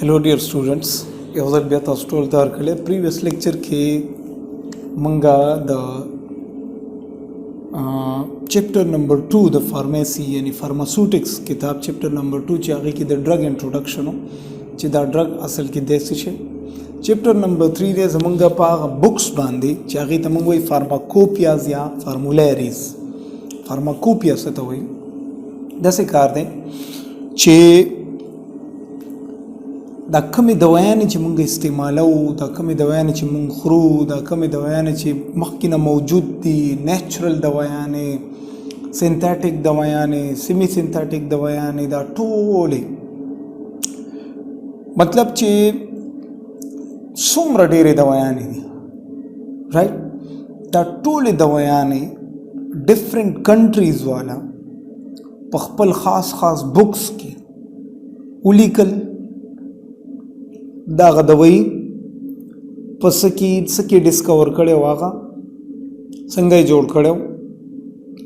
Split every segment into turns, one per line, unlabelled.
Hello dear students, یو ځل بیا تاسو ټول ته ورکړی پریویس لیکچر کې مونږه د چپټر نمبر 2 د فارمیسي یعنی فارماسوټکس کتاب چپټر نمبر 2 چې هغه کې د ډرګ انټروډکشن چې دا ډرګ اصل کې د څه شي چپټر نمبر 3 د زمونږه په بوکس باندې چې هغه ته مونږ وایي فارماکوپیاز یا فارمولاریز. فارماکوپیا څه ته وایي؟ داسې کار دی چې دا کمی دوایانې چې مونږ استعمالو، دا کمی دوایانې چې مونږ خورو، دا کمی دوایانې چې مخکې نه موجود دي، نیچرل دوایانې، سینتھیټک دوایانې، سیمی سینتھیټک دوایانې، دا ټولې مطلب چې څومره ډېرې دوایانې دي رائټ، دا ټولې دوایانې ډفرنٹ کنټریز والا په خپل خاص بکس کې ولیکل. دا غدوی پس کی ډسکور کړي واغه څنګه جوړ کړو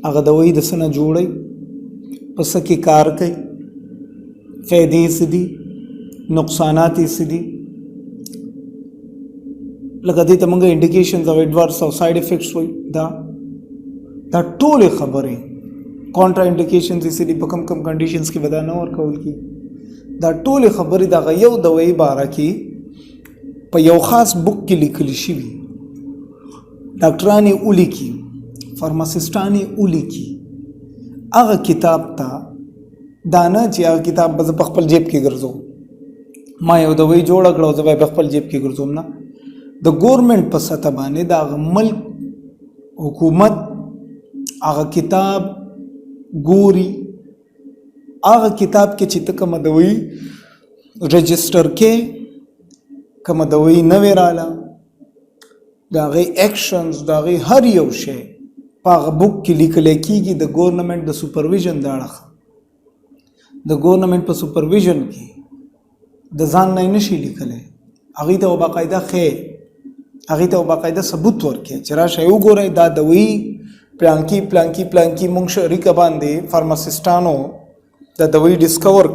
هغه دوی د سنه جوړي پس کی کار کوي فائدې سدي نقصانات سدي لکه دې ته موږ انډیکیشنز او ایڈورس او ساید افیکټس وي. دا ټول خبره کانټرا انډیکیشنز سدي په کم کنډیشنز کې ودا نه ورکول کی. دا ټول خبرې د یو دوی باره کې په یو خاص بک کې لیکل شوي، ډاکټرانی ولیکي، فارماسیسټانی ولیکي. هغه کتاب ته دا نه چې هغه کتاب به په خپل جیب کې ګرځوم، ما یو دوی جوړه کړه او زه به په خپل جیب کې ګرځوم نه. د ګورنمنټ په سطح باندې د هغه ملک حکومت هغه کتاب ګوري، هغه کتاب کې چې ته کوم دوی رجسٹر کې کوم دوی نوې رااله دا غي ایکشنز دا غي هر یو شی په هغه بک کې لیکل کېږي. د ګورنمنټ د سپرویژن دا اړخ د ګورنمنټ په سپرویژن کې د ځان نه نشي لیکلی، هغه ته باقاعده ثبوت ورکړي چې راشه وګورئ دا دوی پلانکی مونږ شریکه باندې فارماسیسټانو دا دوی ډسکور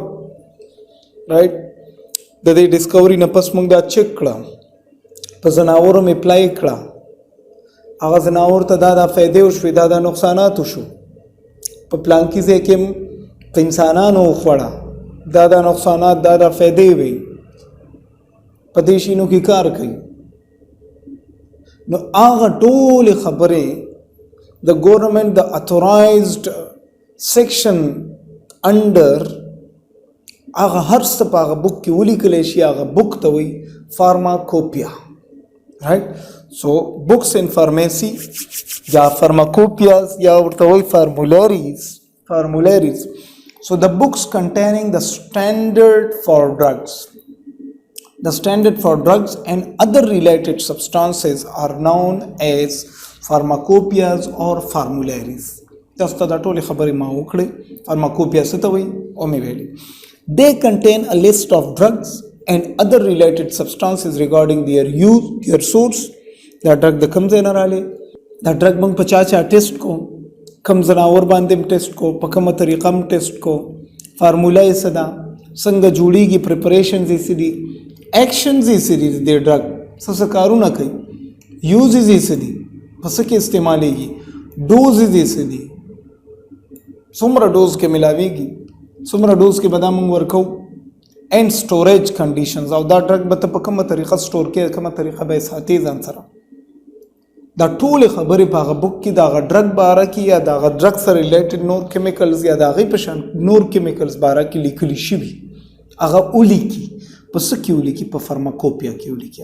رائټ. د دې ډسکوري نه پس موږ دا چک کړه، په زناورو مې اپلای کړه، هغه زناور ته دا فائدې وشوې، دا نقصانات وشو، په پلانکی ځای کې په انسانانو وخوړه، دا نقصانات دا فائدې وي، په دې شینو کې کار کوي. نو هغه ټول خبرې د ګورنمنټ د اتورایزډ سیکشن انډر هغه هر څه په هغه بک کې ولیکلی شي. هغه بک ته وایي فارماکوپیا رائټ. سو بکس ان فارمیسی یا فارماکوپیاز یا ورته وایي فارمولاریز. سو د بکس کنټینینګ د standard for drugs and other related substances are known as pharmacopeas or formularies. تاسو ته دا ټولې خبرې ما وکړې. فارماکوپیا څه ته وایي او مې ویلې. They contain a list of drugs and other related substances regarding their use, their source. دا ډرګ د کوم ځای نه راغلی، دا ډرګ موږ په چا ټیسټ کو، کوم ځناور باندې ټیسټ کو، په کومه طریقه م ټیسټ کو، فارمولا یې څه ده، څنګه جوړیږي، پریپریشنز یې څه دي، ایکشنز یې څه دي، د ډرګ څه کارونه کوي، یوزز یې څه دي، په څه کې استعمالیږي، ډوزز یې څه دي، څومره ډوز کې ملاویږي، څومره ډوز کې به دا موږ ورکو، اینډ سټوریج کنډیشنز او دا ډرګ به ته په کومه طریقه سټور کې، کومه طریقه به یې ساتي ځان سره. دا ټولې خبرې په هغه بک کې د هغه ډرګ باره کې یا د هغه ډرګ سره ریلیټډ نور کیمیکلز یا د هغې په شان نور کیمیکلز باره کې لیکلي شوي، هغه ولیکي. په څه کې ولیکي؟ په فارماکوپیا کې ولیکي.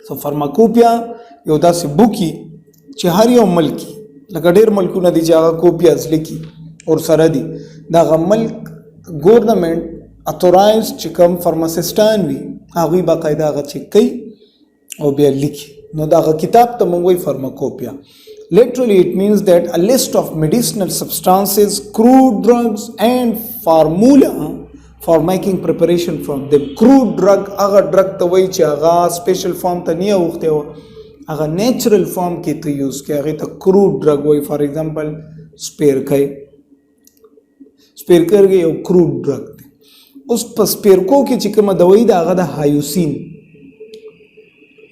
سو فارماکوپیا یو داسې بوکي چې هر یو ملک لکه ډېر ملکونه دي چې هغه کوپیاز لیکي اور سره دي، دا هغه ملک ګورنمنټ اتورایز چې کوم فارماسیسټان وي هغوی باقاعده هغه چک کوي او بیا لیکي. نو دا هغه کتاب ته موږ وایي فارماکوپیا. Literally it means that a list of medicinal substances, crude drugs and formula for making preparation from them. Crude drug هغه ډرګ ته وایي چې هغه سپیشل فارم ته نه اوښتی و، هغه نیچرل فارم کې ته یوز کوي، هغې ته کروډ ډرګ وایي. فار ایگزامپل سپیرکرګي یو کروډ ډرګ دی. اوس په سپیرکو کې چې کومه دوايي ده هغه د هایوسین.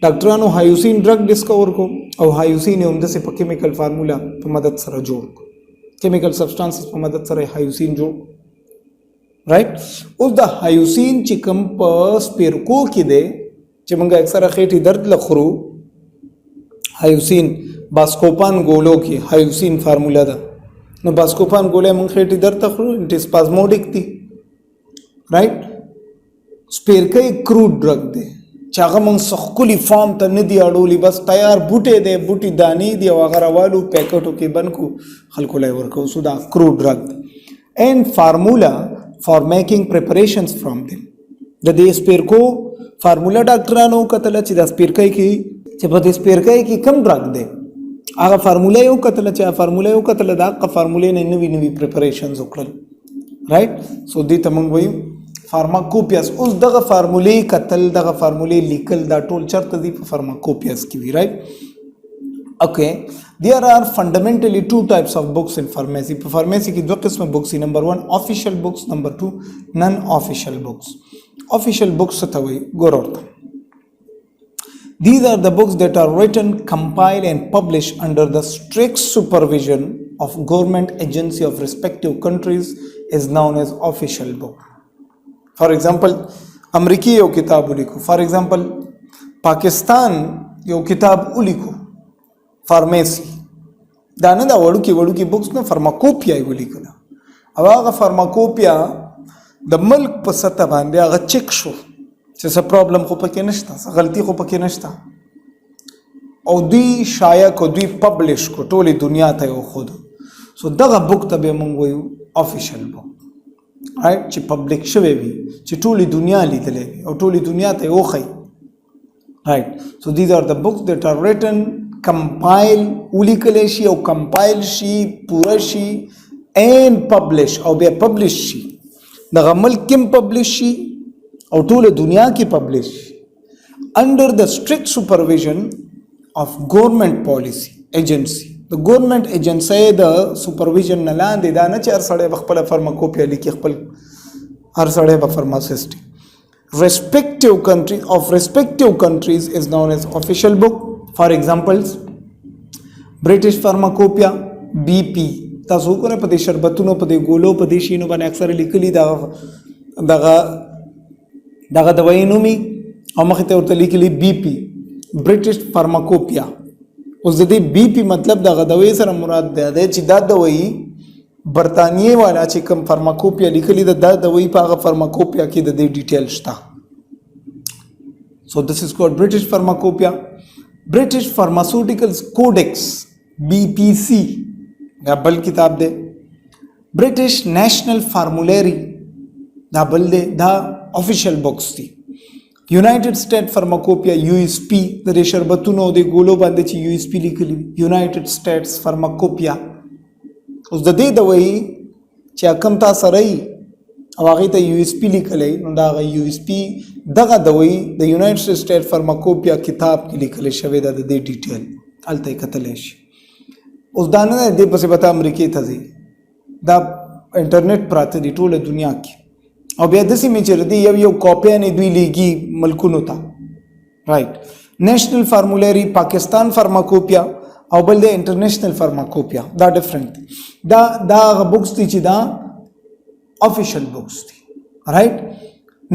ډاکټرانو هایوسین ډرګ ډسکور کو او هایوسین هم د په کیمیکل فارمولا په مدد سره جوړ کو. کیمیکل سبسټانسز په مدد سره هایوسین جوړ رائټ. اوس د هایوسین چې کوم په سپیرکو کې ده چې موږ اکثره خېټې درد لخرو، هایوسین باسکوپان ګولو کې هایوسین فارمولا ده. نو باسکوپان ګولې موږ خېټې درد تخرو انټیسپازموډیک دي رائټ. سپیرکې کروډ ډرګ ده چې هغه موږ سخکلی فارم ته نه دی اړولی، بس تیار بوټي دی، بوټي دانی دی او هغه راوالو پیکټو کې بند کو خلکو لای ورکو. سو دا کروډ ډرګ and formula for making preparations from them. د دې سپیرکو فارمولا ډاکټرانو کتل چې د سپیرکې کې چې په دې سپیرکې کې کم ډرګ دی هغه فارمولا یو کتل چې فارمولا یو کتل دا فارمولې نه نوی پریپریشنز وکړل رائټ. سو دې ته موږ وایو فارماکوپیاس. اوس دغه فارمولې کتل دغه فارمولې لیکل دا ټول چرته دي په فارماکوپیاس کې وی رائټ. Okay, there are fundamentally two types of books in pharmacy. په فارماسي کې دوه قسمه books دي. نمبر 1 official books, نمبر 2 non official books. Official books څه ته وایي ګور ورته. These are the books that are written, compiled and published under the strict supervision of government agency of respective countries is known as official book. For example, امریکی یو کتاب ولیکو، for example پاکستان یو کتاب ولیکو فارمیسی، دا نه دا وړوکی بوکس نه فارماکوپیا یې ولیکله او هغه فارماکوپیا د ملک په سطح باندې هغه چک شو چې څه پرابلم خو پکې نشته، څه غلطي خو پکې نشته او دوی شایع کو، دوی پبلش کو، ټولې دنیا ته یې وښودو. سو دغه بوک ته به موږ وایو افیشل بوک رائټ، چې پبلک شوی وي، چې ټولې دنیا لیدلی وي او ټولې دنیا ته یې وښیي رائټ. سو دیز آر د بوکس دیٹ آر ریټن، کمپایل ولیکلی شي او کمپایل شي، پوره شي اینڈ پبلش او بیا پبلش شي، دغه ملک کې پبلش شي او ټوله دنیا کې پبلش شي انډر د سټریکټ سپرویژن اف ګورنمنٹ پالیسی ایجنسی. د ګورنمنٹ ایجنسی د سپرویژن نه لاندې دا نه چې هر سړی به خپله فارماکوپیا لیکي، خپل هر سړی به فارماسسټ. respective countries is known as official book. For examples, British Pharmacopeia BP. تاسو وګورئ په دې شربتونو، په دې ګولو، په دې شینو باندې اکثر لیکلي دغه دوايي نومي او مخې ته ورته لیکلي BP British Pharmacopeia. اوس د دې BP مطلب دغه دوايي سره مراد دی چې دا دوايي برطانیې والا چې کوم فارماکوپیا لیکلي دا دوايي په هغه فارماکوپیا کې د دې ډیټیل شته. So this is called British Pharmacopeia. British Pharmaceuticals Codex BPC دا بل کتاب دی. British National Formulary دا بل دی، دا official books دی. United States Pharmacopeia USP د دې شربتونو د ګولو باندې چې USP لیکلي United States Pharmacopeia. اوس د دې دوايي چې کوم تاسو سره او هغه ته USP لیکلی نو دا USP دغه دوايي د یونایټډ سټیټ فارماکوپیا کتاب کې لیکل شوی دا د دې ډیټیل الته کتل شي. اوس دا نه د پسې پته امریکای ته ځي، دا انټرنیټ پراته دی ټوله دنیا کې او بیا داسې مې چې دی یو کاپی نه دوی لیږي ملکونو ته رائټ. نیشنل فارمولری پاکستان فارماکوپیا او بل د انټرنیشنل فارماکوپیا دا ډیفرنٹ دا بوکس دي چې دا official books right.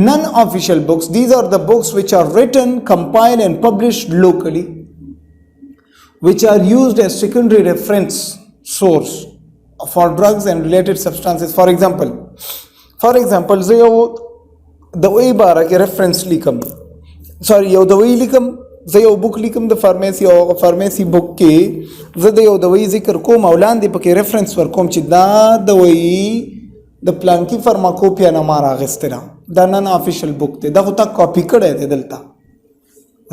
Non-official books, these are the books which are written, compiled and published locally, which are used as secondary reference source for drugs and related substances. For example زه یو دوايي باره کې reference لیکم، یو دوايي لیکم، زه یو بوک لیکم د فارمیسی او فارمیسی بوک کې زه د یو دوايي ذکر کوم او لاندې پکې reference ورکوم چې دا دوايي د پلانکی فارماکوپیا نه ما راغسته ده، دا نن افیشل بوک دی، دا خو تا کاپی کړی دی دلته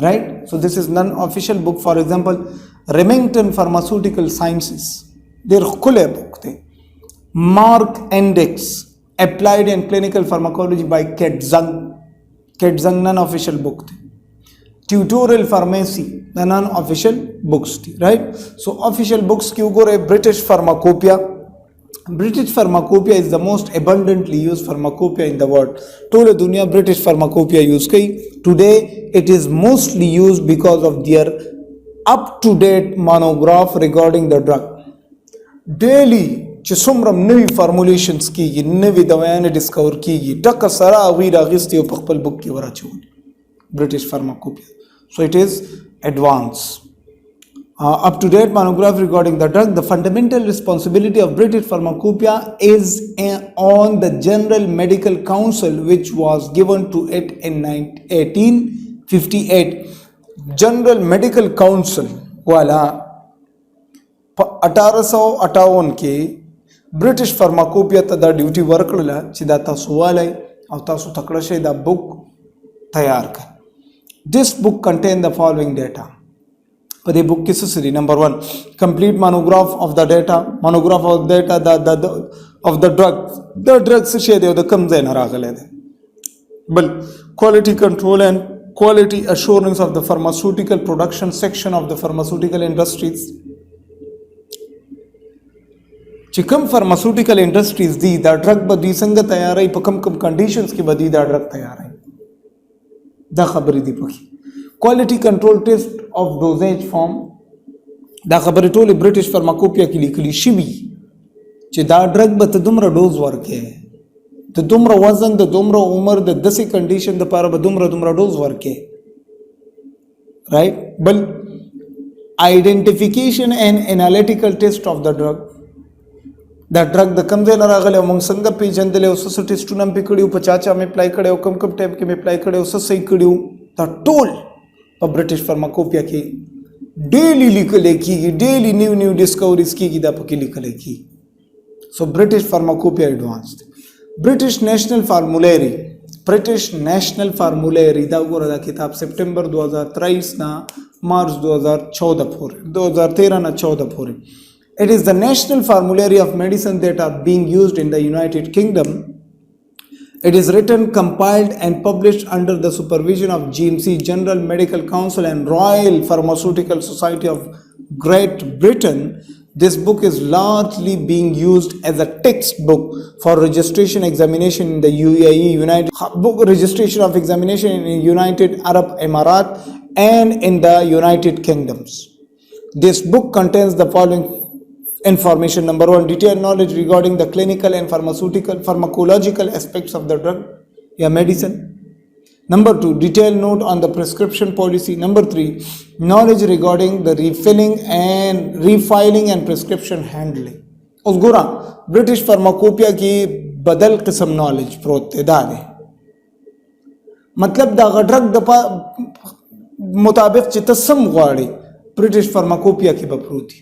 رائټ. سو دس از نن افیشل بوک. فار ایگزامپل ریمنګټن فارماسوټیکل ساینسز ډېر ښکلی بوک دی. مارک انډیکس اپلایډ اینڈ کلینیکل فارماکولوجي بای کیټزنګ نن افیشل بوک دی. ټیوټوریل فارمیسی دا نن افیشل بوکس دی رائټ. سو افیشل بوکس کې وګورئ برټش فارماکوپیا British Pharmacopoeia is the most abundantly used pharmacopoeia in the world. Tole dunya British Pharmacopoeia use kai. Today it is mostly used because of their up-to-date monograph regarding the drug. Daily چې څومره نوي فارمولیشنز کیږي نوي دوايانې ډسکور کیږي ټکه سره هغوی راغستې او په خپل بک کې وراچولي برټش فارماکوپیا. So it is advanced. Up-to-date monograph regarding the drug. The fundamental responsibility of British Pharmacopoeia is on the General Medical Council, which was given to it in 1858. General Medical Council वाला 1858 کې برټش فارماکوپیا ته دا ډیوټي ورکړله چې دا تاسو والئ او تاسو تکړه شئ دا بک تیار کړئ. This book contains the following data. په دې بک کې څه څه دي؟ نمبر 1 complete monograph of the data. monograph of data of the drug. د ډرګ څه شی دی او د کوم ځای نه راغلی دی. بل quality control and quality assurance of the pharmaceutical production section of the pharmaceutical industries. چې کوم pharmaceutical industries دي دا ډرګ به دوی څنګه تیاروي په کوم کنډیشنز کې به دوی دا ډرګ تیاروي دا خبرې دي پکې. quality control test of dosage form دا خبرې ټولې برټش فارماکوپیا کې لیکلي شوي چې دا ډرګ به ته دومره ډوز ورکې د دومره وزن د دومره عمر د داسې کنډیشن دپاره به دومره ډوز ورکې رایټ. بل identification and analytical test of the drug. دا ډرګ د کوم ځای نه راغلی او موږ څنګه پیژندلی او څه څه ټیسټونه مې پې کړي او په چا چا مې اپلای کړی او کوم ټایم کې مې اپلای کړی او څه صحیح کړي دا ټول په برټش فارماکوپیا کې ډیلی لیکلی کېږي ډیلی نیو ډسکوریز کېږي دا پکې لیکلی کېږي. سو برټش فارماکوپیا ایډوانس دی. برټش نیشنل فارمولری دا وګوره دا کتاب سپټمبر 2023 نه مارچ 2013 نه 14 پورې. It is the national formulary of medicine that are being used in the United Kingdom. It is written, compiled and published under the supervision of GMC, General Medical Council and Royal Pharmaceutical Society of Great Britain. This book is largely being used as a textbook for registration examination in the UAE, registration of examination in United Arab Emirates and in the United Kingdoms. This book contains the following information. Number 1, detailed knowledge regarding the clinical and pharmacological aspects of the drug या medicine. Number 2, detailed note on the prescription policy. Number 3, knowledge regarding the refiling and prescription handling. उस गुरा British pharmacopoeia की बदल किस्म नॉलेज प्रोत दादे मतलब दा ड्रग दपा मुताबिक चितसम गाड़ी ब्रिटिश फार्माकोपिया की बपरूती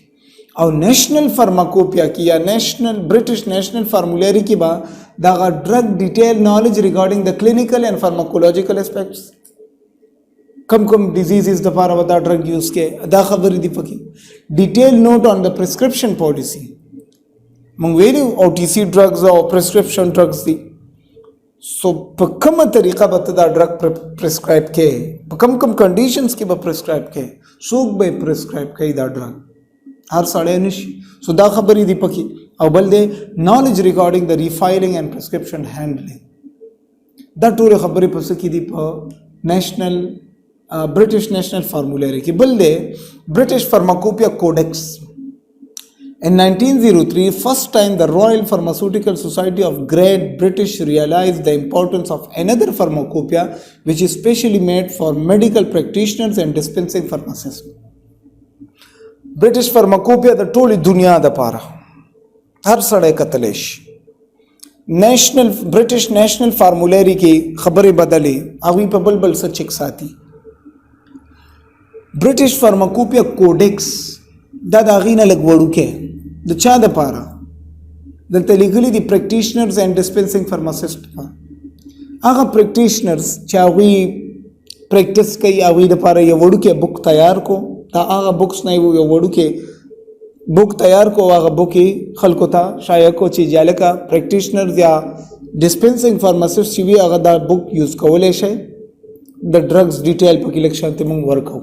और नेशनल फार्माकोपिया की या ब्रिटिश नेशनल फार्मुलरी की बा दागा drug detail knowledge regarding the clinical and pharmacological aspects कम डिजीजेस दफारा बता ड्रग यूज के दा खबर दी पकी. Detail note on the prescription policy मंग वेरी ओटीसी ड्रग्स और प्रिस्क्रिप्शन ड्रग्स दी सो कम तरीका बता ड्रग प्रिस्क्राइब के कम कंडीशंस के प्रिस्क्राइब के सूख बे प्रिस्क्राइब के दा ड्रग हर साढ़े निशी सो दा खबरी दी पकी और बल दे knowledge regarding the refilling and prescription handling दा टूरे खबरी पस की दी नेशनल ब्रिटिश नेशनल फार्मूलरी की बल दे British pharmacopoeia codex. In 1903, first time the Royal Pharmaceutical Society of Great British realized the importance of another pharmacopoeia which is specially made for medical practitioners and dispensing pharmacists. British pharmacopoeia द टोली दुनिया द पारा हर सड़े कतलेश British national formulary की खबरें बदली अवी पे बलबल सचिक साथी. ब्रिटिश फार्माकोपिया कोडेक्स दा दागीना लगवड़ू के द चा द पारा दलते लिखली दी प्रैक्टिशनर्स एंड डिस्पेंसिंग फार्मासिस्ट आगा प्रैक्टिशनर्स चावी प्रैक्टिस कई अवी द पारा ये वड़ू के बुक तैयार को ता आगा बुक्स नहीं वो वड़ू के बुक तैयार को आगा बुकी खलको था शायद को चीज जाले का प्रैक्टिशनर या डिस्पेंसिंग फार्मासिस्ट भी आगा दा बुक यूज कवले शे द ड्रग्स डिटेल पर इलेक्शन ते मंग वर्क हो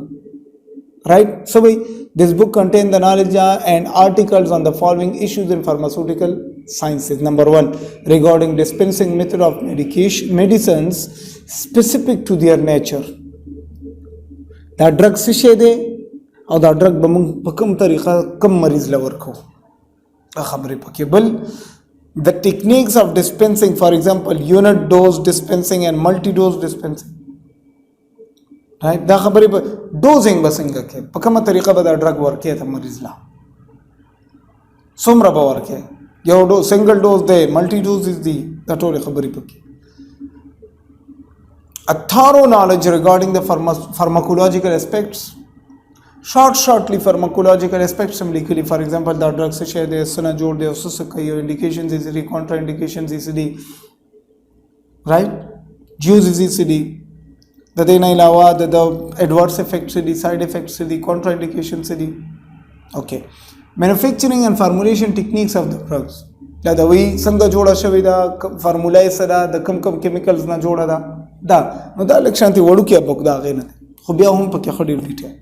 right? So this book contains the knowledge and articles on the following issues in pharmaceutical sciences. Number 1, regarding dispensing method of medicines specific to their nature. دا ډرګ څه شی دی او دا ډرګ به موږ په کوم طریقه کم مریض له ورکو دا خبرې پکې. بل the techniques of dispensing, for example unit dose dispensing and multi dose dispensing, right? دا خبرې په ډوزینګ به څنګه کې په کومه طریقه به دا ډرګ ورکې ته مریض لا څومره به ورکې یو سنگل ډوز دی ملټي ډوز دی دا ټول خبرې پکې. A thorough knowledge regarding the pharmacological aspects, shortly pharmacological aspects هم لیکلي. for example دا ډرګ څه شی دی څنګه جوړ دی او څه کوي او indications is the contra indications is the right use is the د دې نه علاوه د adverse effects دي side effects دي contra indications دي. okay, manufacturing and formulation techniques of the drugs, دا دوی څنګه جوړه شوې ده فارمولای سره د کم کیمیکلز نه جوړه ده دا نو دا لکشانتي وړو کې بوک دا غینه خو بیا هم پکې خډیر ډیټیل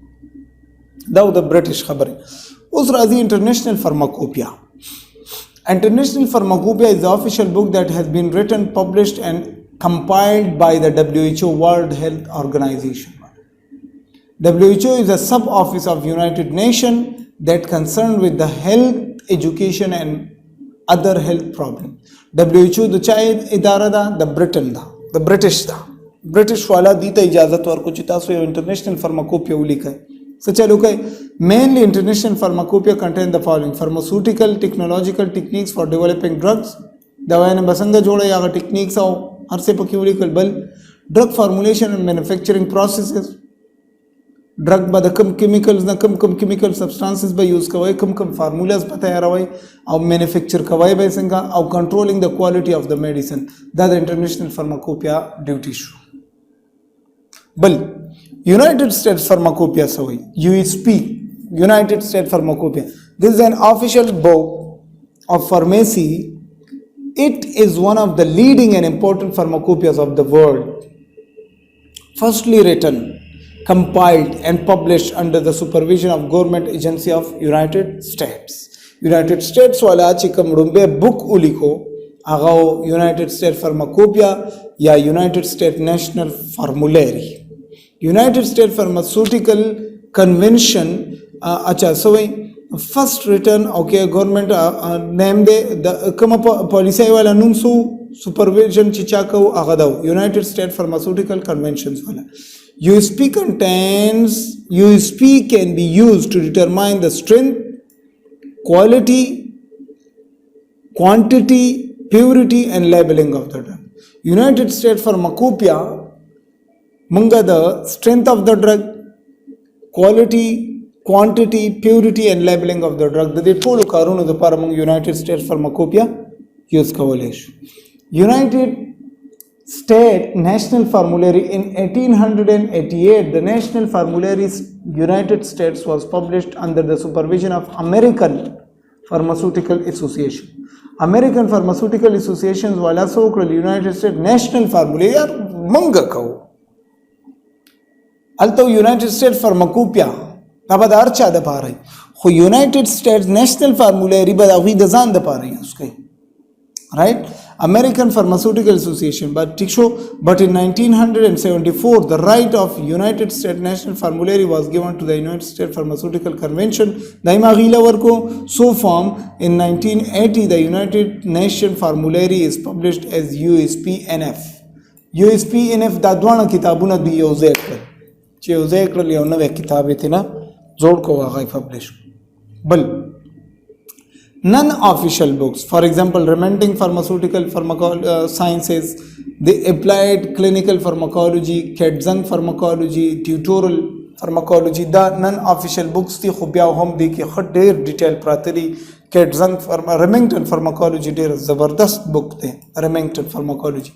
دا د برټش خبره. اوس راځي انټرنیشنل فارماکوپیا. International Pharmacopeia is the official book that has been written, published and compiled by the WHO, World Health Organization. WHO is a sub-office of United Nations that concerned with the health, education and other health problems. WHO د چا اداره ده د برټن ده د برټش ده برټش والا دي ته اجازه ورکو چې تاسو یو انټرنیشنل فارماکوپیا ولیکئ. څه چلو کوي mainly international pharmacopeia contain the following: pharmaceutical technological techniques for developing drugs, دوايانه بسنګ جوړه یا ټیکنیکس او هر څه پکې ولیکل. بل drug formulation and manufacturing processes, drug به د کم کیمیکلز نه کم کیمیکل سبستانسز به یوز کوي کم فارمولاز په تیاروي او مینوفیکچر کوي به څنګه او کنټرولینګ د کوالټي اف د میډیسن دا د انټرنیشنل فارماکوپیا ډیوټي شو. بل United States Pharmacopeia سوی USP, United States Pharmacopeia. This is an official book of pharmacy. It is one of the leading and important pharmacopoeias of the world. Firstly written, compiled and published under the supervision of government agency of United States. United States wala چې کوم رومبه book ولیکو هغه United States Pharmacopeia یا United States National Formulary. United States Pharmaceutical Convention acha so first written okay government name the come policy wala num so supervision چې چا کو هغه دا United States Pharmaceutical Conventions wala. USP can be used to determine the strength, quality, quantity, purity and labeling of the drug. United States Pharmacopeia munga the strength of the drug, quality, quantity, purity and labeling of the drug the tolu karunu the para mung United States Pharmacopeia use kawale. United State National Formulary in 1888, the National Formulary United States was published under the supervision of American Pharmaceutical Association. American Pharmaceutical Associations wala so United States National Formulary yaar manga kau alto United States Pharmacopeia abadar cha da pare kho United States National Formulary bada wi da zan da pare uske right. American Pharmaceutical Association but in 1974 the right of United States National Formulary was given to the United States Pharmaceutical Convention daima gila warko so form in 1980 the United Nations Formulary is published as USPNF. USPNF da dwana kitabuna di yozek che yozek li ona ve kitabe tina zod ko wa publish. Bal non-official books, for example Remaining Pharmaceutical Sciences, the Applied Clinical Pharmacology, Kedzang Pharmacology, Tutorial Pharmacology da non-official books thi khub ya hum di ki khad der detail prateri. Kedzang Remington Pharmacology der zabardast book the Remington Pharmacology.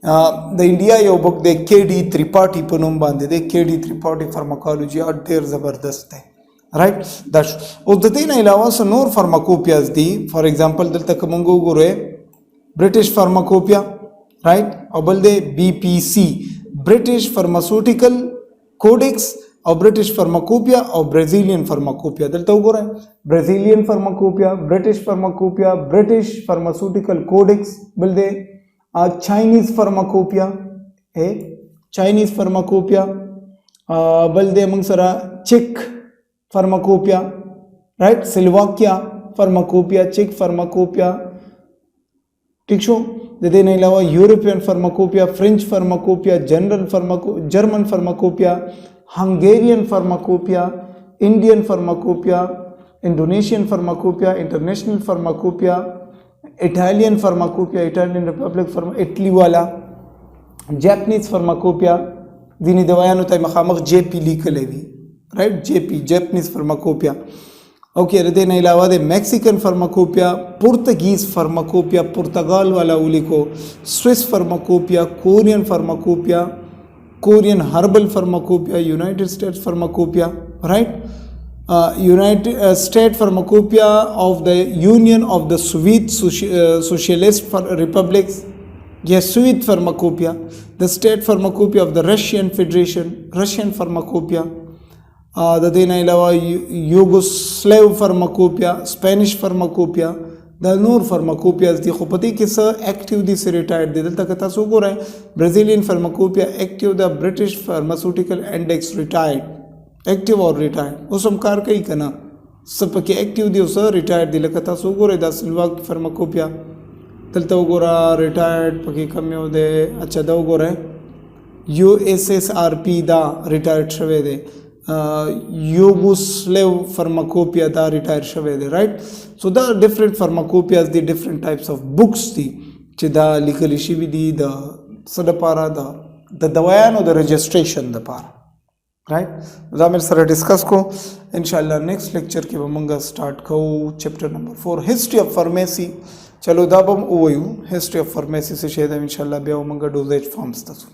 The India yo book de KD Tripathi punum bande de KD Tripathi Pharmacology or der zabardast hai right. That's اوس د دې نه علاوه سو نور فارماکوپیاز دي. فار ایگزامپل دلته کومه وګورئ برټش فارماکوپیا right او بل د BPC برټش فارماسیوټیکل کوډکس او برټش فارماکوپیا او برازیلین فارماکوپیا. دلته وګورئ برازیلین فارماکوپیا، برټش فارماکوپیا، برټش فارماسوټیکل کوډکس، بل دی چاینیز فارماکوپیا، چاینیز فارماکوپیا، بل دی موږ سره چیک فارماکوپیا، رائٹ، سلواکیا فارماکوپیا، چیک فارماکوپیا، ٹھیک شو. د دې نه علاوه یورپین فارماکوپیا، فرنچ فارماکوپیا، جرمن فارماکوپیا، هنګریین فارماکوپیا، انډین فارماکوپیا، انډونیشین فارماکوپیا، انټرنیشنل فارماکوپیا، اټالین فارماکوپیا، اټالین ریپبلک اټلی والا، جاپنیز فارماکوپیا، ځینې دوايانو ته مخامخ جے پی لیکلی وي، رائٹ، جے پی جاپنیز فارماکوپیا. اوکې، د دې نه علاوه د میکسیکن فارماکوپیا، پرتګیز فارماکوپیا، پرتګال والا ولیکو، سوئس فارماکوپیا، کورین فارماکوپیا، کورین هربل فارماکوپیا، یونائٹڈ اسٹیٹس فارماکوپیا، رائٹ، یونائٹڈ اسٹیٹ فارماکوپیا آف دا یونین آف دا سوویت سوشلسٹ ریپبلکس یا سوویت فارماکوپیا، دا اسٹیٹ فارماکوپیا آف دا رشین فیڈریشن، رشین فارماکوپیا. د دې نه علاوه یوګوسلیو فارماکوپیا، اسپینش فارماکوپیا، دا نور فارماکوپیاز دي، خو په دې کې څه اکټیو دي څه ریټایرډ دي. دلته که تاسو وګورئ برازیلین فارماکوپیا اکټیو ده، برټش فارماسوټیکل انډیکس ریټایرډ، اکټیو او ریټایرډ اوس هم کار کوي که نه، څه پکې اکټیو دي او څه ریټایرډ دي. لکه تاسو وګورئ دا سلواک فارماکوپیا، دلته وګوره ریټایرډ پکې کم یو دی. اچھا دا وګورئ یو ایس ایس آر پی دا ریټایرډ شوی دی، یوګوسلیو فارماکوپیا دا ریټایر شوی دی، رائٹ. سو دا ډیفرنٹ فارماکوپیاز دي، ډیفرنٹ ټایپس اف بکس دي چې دا لیکلی شوي دي د څه دپاره، د دوايانو د رجسټریشن دپاره، رائٹ. دا مې سره ډسکس کو. انشاءالله نیکسٹ لیکچر کې به موږ سٹارټ کوو چیپټر نمبر 4 هسټري اف فارمیسي. چلو دا به هم ووایو هسټري اف فارمیسي څه شی ده، انشاءالله بیا به موږ ډوزیج فارمز ته ځو.